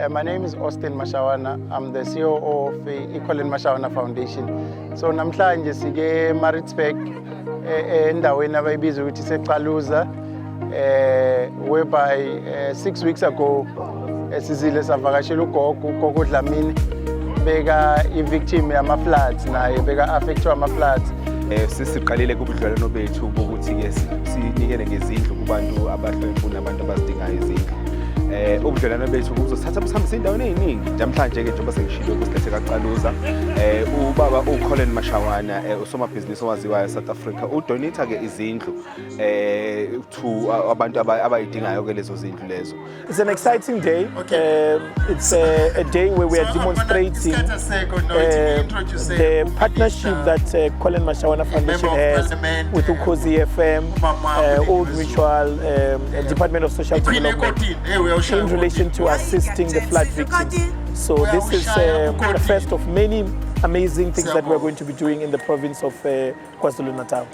My name is Ukhozi Mashawana. I'm the CEO of the I-Collen Mashawana Foundation. So namhlanje sike Maritzburg endaweni abayibiza ukuthi seCaluza, whereby 6 weeks ago sizile savakashela ugogo Dlamini beka i-victim yama-floods naye beka affectwa ama-floods. Sisiqalile kubudlelwano bethu bokuthi ke sinikele ngezindlu kubantu abahlwemfuna abantu abazidingayo izindlu. Ubudlelwano bethu kuzothatha busihambise indawo eziningi. Namhlanje ke njengoba sengishilo kusilethe kaCaluza, ubaba uKholen Mashawana usomabhizinisi owaziwayo South Africa udonate ke izindlu to abantu abayidingayo ke lezo zindlu lezo. It's an exciting day. It's a day where we are demonstrating the partnership that Ukholen Mashawana Foundation has with Ukhozi FM, Old Mutual, Department of Social Development, in relation to assisting the flood victims. So this is the first of many amazing things that we're going to be doing in the province of KwaZulu-Natal.